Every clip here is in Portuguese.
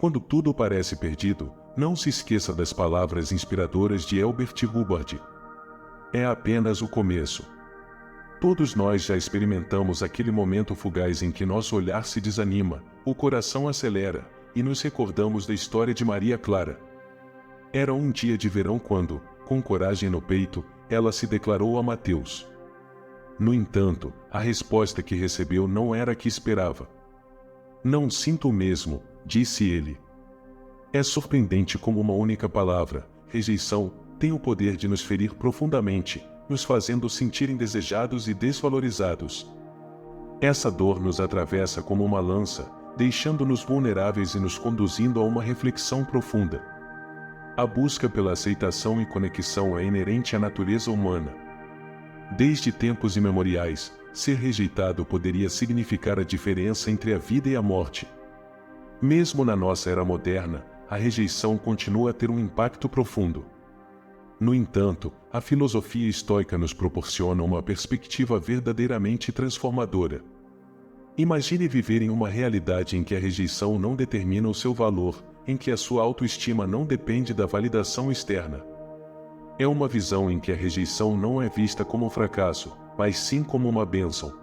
Quando tudo parece perdido, não se esqueça das palavras inspiradoras de Elbert Hubbard. É apenas o começo. Todos nós já experimentamos aquele momento fugaz em que nosso olhar se desanima, o coração acelera, e nos recordamos da história de Maria Clara. Era um dia de verão quando, com coragem no peito, ela se declarou a Mateus. No entanto, a resposta que recebeu não era a que esperava. Não sinto o mesmo, disse ele. É surpreendente como uma única palavra, rejeição, tem o poder de nos ferir profundamente, nos fazendo sentir indesejados e desvalorizados. Essa dor nos atravessa como uma lança, deixando-nos vulneráveis e nos conduzindo a uma reflexão profunda. A busca pela aceitação e conexão é inerente à natureza humana. Desde tempos imemoriais, ser rejeitado poderia significar a diferença entre a vida e a morte. Mesmo na nossa era moderna, a rejeição continua a ter um impacto profundo. No entanto, a filosofia estoica nos proporciona uma perspectiva verdadeiramente transformadora. Imagine viver em uma realidade em que a rejeição não determina o seu valor, em que a sua autoestima não depende da validação externa. É uma visão em que a rejeição não é vista como um fracasso, mas sim como uma bênção.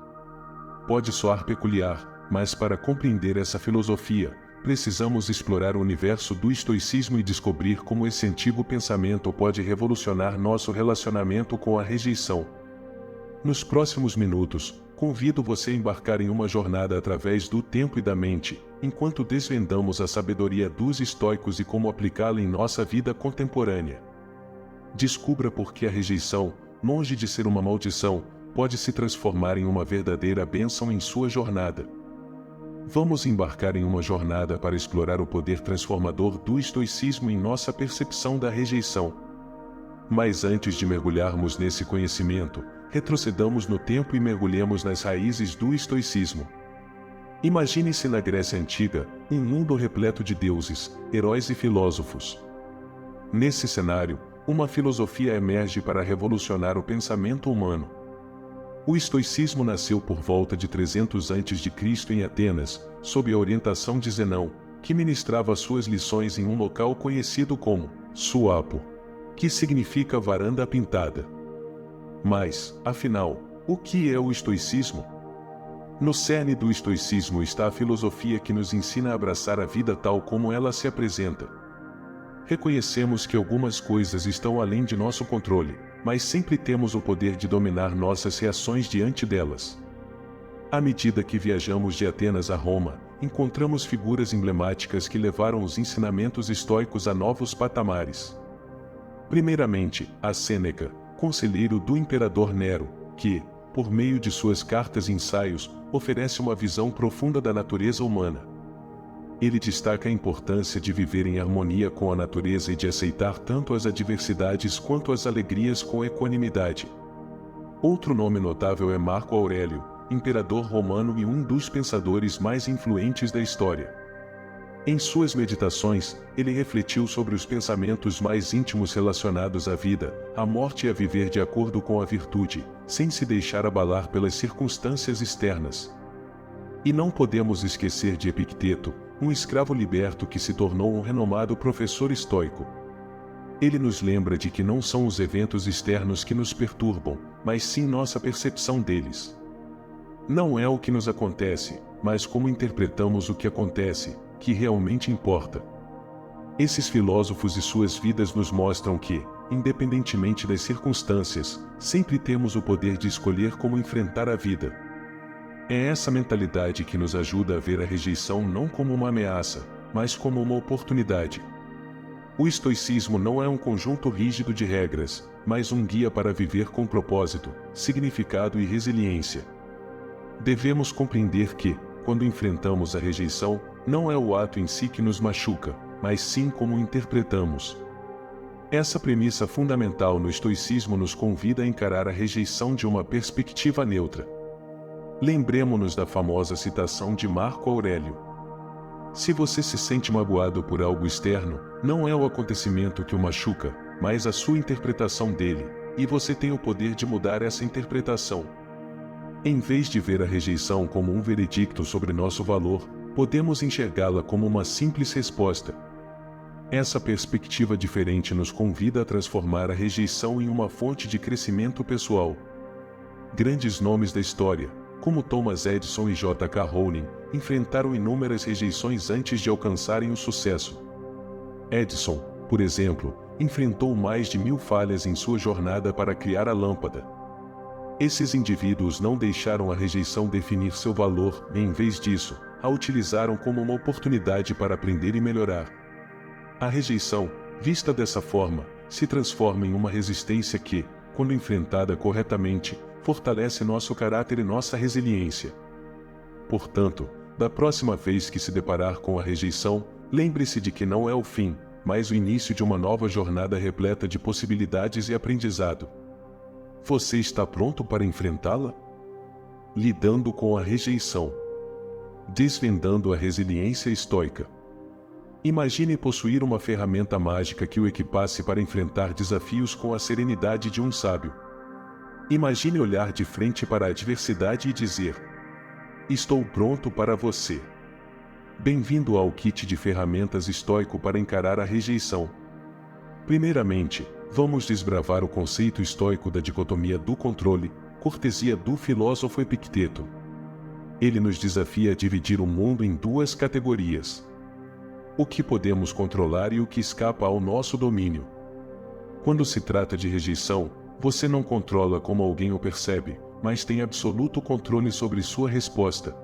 Pode soar peculiar, mas para compreender essa filosofia, precisamos explorar o universo do estoicismo e descobrir como esse antigo pensamento pode revolucionar nosso relacionamento com a rejeição. Nos próximos minutos, convido você a embarcar em uma jornada através do tempo e da mente, enquanto desvendamos a sabedoria dos estoicos e como aplicá-la em nossa vida contemporânea. Descubra por que a rejeição, longe de ser uma maldição, pode se transformar em uma verdadeira bênção em sua jornada. Vamos embarcar em uma jornada para explorar o poder transformador do estoicismo em nossa percepção da rejeição. Mas antes de mergulharmos nesse conhecimento, retrocedamos no tempo e mergulhemos nas raízes do estoicismo. Imagine-se na Grécia Antiga, um mundo repleto de deuses, heróis e filósofos. Nesse cenário, uma filosofia emerge para revolucionar o pensamento humano. O estoicismo nasceu por volta de 300 a.C. em Atenas, sob a orientação de Zenão, que ministrava suas lições em um local conhecido como Suapo, que significa varanda pintada. Mas, afinal, o que é o estoicismo? No cerne do estoicismo está a filosofia que nos ensina a abraçar a vida tal como ela se apresenta. Reconhecemos que algumas coisas estão além de nosso controle, mas sempre temos o poder de dominar nossas reações diante delas. À medida que viajamos de Atenas a Roma, encontramos figuras emblemáticas que levaram os ensinamentos estoicos a novos patamares. Primeiramente, a Sêneca, conselheiro do imperador Nero, que, por meio de suas cartas e ensaios, oferece uma visão profunda da natureza humana. Ele destaca a importância de viver em harmonia com a natureza e de aceitar tanto as adversidades quanto as alegrias com equanimidade. Outro nome notável é Marco Aurélio, imperador romano e um dos pensadores mais influentes da história. Em suas meditações, ele refletiu sobre os pensamentos mais íntimos relacionados à vida, à morte e a viver de acordo com a virtude, sem se deixar abalar pelas circunstâncias externas. E não podemos esquecer de Epicteto, um escravo liberto que se tornou um renomado professor estoico. Ele nos lembra de que não são os eventos externos que nos perturbam, mas sim nossa percepção deles. Não é o que nos acontece, mas como interpretamos o que acontece, que realmente importa. Esses filósofos e suas vidas nos mostram que, independentemente das circunstâncias, sempre temos o poder de escolher como enfrentar a vida. É essa mentalidade que nos ajuda a ver a rejeição não como uma ameaça, mas como uma oportunidade. O estoicismo não é um conjunto rígido de regras, mas um guia para viver com propósito, significado e resiliência. Devemos compreender que, quando enfrentamos a rejeição, não é o ato em si que nos machuca, mas sim como o interpretamos. Essa premissa fundamental no estoicismo nos convida a encarar a rejeição de uma perspectiva neutra. Lembremo-nos da famosa citação de Marco Aurélio. Se você se sente magoado por algo externo, não é o acontecimento que o machuca, mas a sua interpretação dele, e você tem o poder de mudar essa interpretação. Em vez de ver a rejeição como um veredicto sobre nosso valor, podemos enxergá-la como uma simples resposta. Essa perspectiva diferente nos convida a transformar a rejeição em uma fonte de crescimento pessoal. Grandes nomes da história, como Thomas Edison e J.K. Rowling, enfrentaram inúmeras rejeições antes de alcançarem o sucesso. Edison, por exemplo, enfrentou mais de 1000 falhas em sua jornada para criar a lâmpada. Esses indivíduos não deixaram a rejeição definir seu valor e, em vez disso, a utilizaram como uma oportunidade para aprender e melhorar. A rejeição, vista dessa forma, se transforma em uma resistência que, quando enfrentada corretamente, fortalece nosso caráter e nossa resiliência. Portanto, da próxima vez que se deparar com a rejeição, lembre-se de que não é o fim, mas o início de uma nova jornada repleta de possibilidades e aprendizado. Você está pronto para enfrentá-la? Lidando com a rejeição. Desvendando a resiliência estoica. Imagine possuir uma ferramenta mágica que o equipasse para enfrentar desafios com a serenidade de um sábio. Imagine olhar de frente para a adversidade e dizer: estou pronto para você. Bem-vindo ao kit de ferramentas estoico para encarar a rejeição. Primeiramente, vamos desbravar o conceito estoico da dicotomia do controle, cortesia do filósofo Epicteto. Ele nos desafia a dividir o mundo em duas categorias: o que podemos controlar e o que escapa ao nosso domínio. Quando se trata de rejeição, você não controla como alguém o percebe, mas tem absoluto controle sobre sua resposta.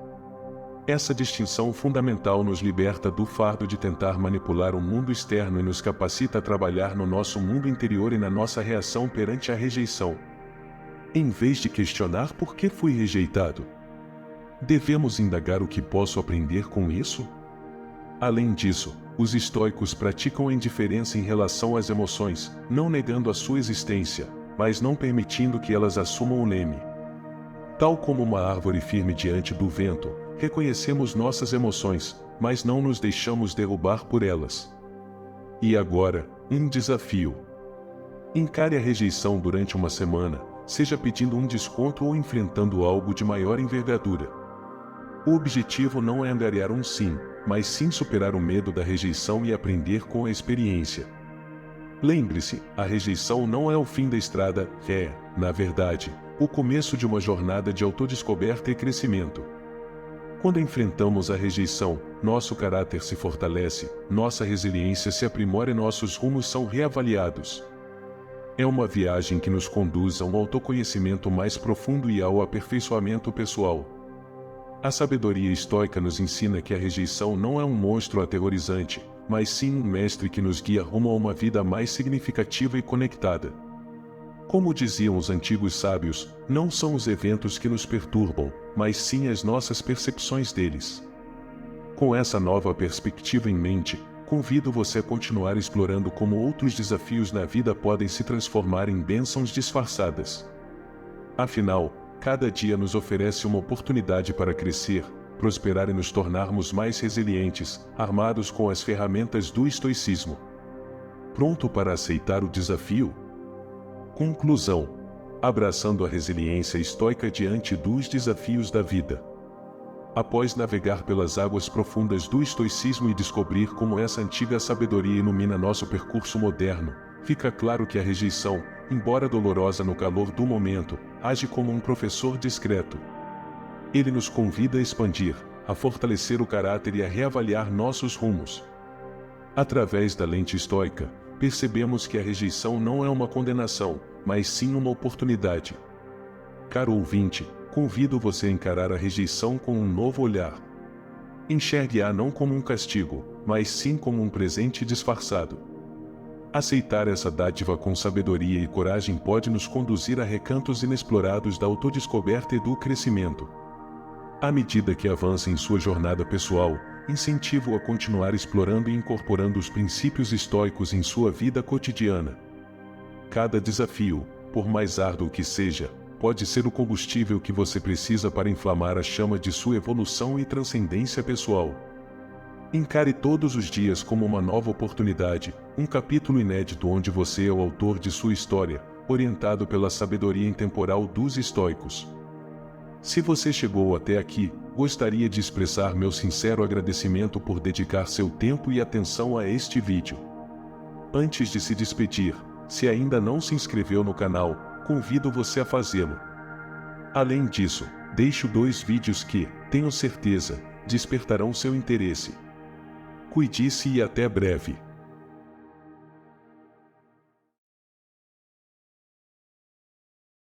Essa distinção fundamental nos liberta do fardo de tentar manipular o mundo externo e nos capacita a trabalhar no nosso mundo interior e na nossa reação perante a rejeição. Em vez de questionar por que fui rejeitado, devemos indagar o que posso aprender com isso? Além disso, os estoicos praticam a indiferença em relação às emoções, não negando a sua existência, mas não permitindo que elas assumam o leme. Tal como uma árvore firme diante do vento, reconhecemos nossas emoções, mas não nos deixamos derrubar por elas. E agora, um desafio. Encare a rejeição durante uma semana, seja pedindo um desconto ou enfrentando algo de maior envergadura. O objetivo não é angariar um sim, mas sim superar o medo da rejeição e aprender com a experiência. Lembre-se, a rejeição não é o fim da estrada, é, na verdade, o começo de uma jornada de autodescoberta e crescimento. Quando enfrentamos a rejeição, nosso caráter se fortalece, nossa resiliência se aprimora e nossos rumos são reavaliados. É uma viagem que nos conduz a um autoconhecimento mais profundo e ao aperfeiçoamento pessoal. A sabedoria estoica nos ensina que a rejeição não é um monstro aterrorizante, mas sim um mestre que nos guia rumo a uma vida mais significativa e conectada. Como diziam os antigos sábios, não são os eventos que nos perturbam, mas sim as nossas percepções deles. Com essa nova perspectiva em mente, convido você a continuar explorando como outros desafios na vida podem se transformar em bênçãos disfarçadas. Afinal, cada dia nos oferece uma oportunidade para crescer, prosperar e nos tornarmos mais resilientes, armados com as ferramentas do estoicismo. Pronto para aceitar o desafio? Conclusão: abraçando a resiliência estoica diante dos desafios da vida. Após navegar pelas águas profundas do estoicismo e descobrir como essa antiga sabedoria ilumina nosso percurso moderno, fica claro que a rejeição, embora dolorosa no calor do momento, age como um professor discreto. Ele nos convida a expandir, a fortalecer o caráter e a reavaliar nossos rumos. Através da lente estoica, percebemos que a rejeição não é uma condenação, mas sim uma oportunidade. Caro ouvinte, convido você a encarar a rejeição com um novo olhar. Enxergue-a não como um castigo, mas sim como um presente disfarçado. Aceitar essa dádiva com sabedoria e coragem pode nos conduzir a recantos inexplorados da autodescoberta e do crescimento. À medida que avança em sua jornada pessoal, incentivo-o a continuar explorando e incorporando os princípios estoicos em sua vida cotidiana. Cada desafio, por mais árduo que seja, pode ser o combustível que você precisa para inflamar a chama de sua evolução e transcendência pessoal. Encare todos os dias como uma nova oportunidade, um capítulo inédito onde você é o autor de sua história, orientado pela sabedoria intemporal dos estoicos. Se você chegou até aqui, gostaria de expressar meu sincero agradecimento por dedicar seu tempo e atenção a este vídeo. Antes de se despedir, se ainda não se inscreveu no canal, convido você a fazê-lo. Além disso, deixo 2 vídeos que, tenho certeza, despertarão seu interesse. Cuide-se e até breve.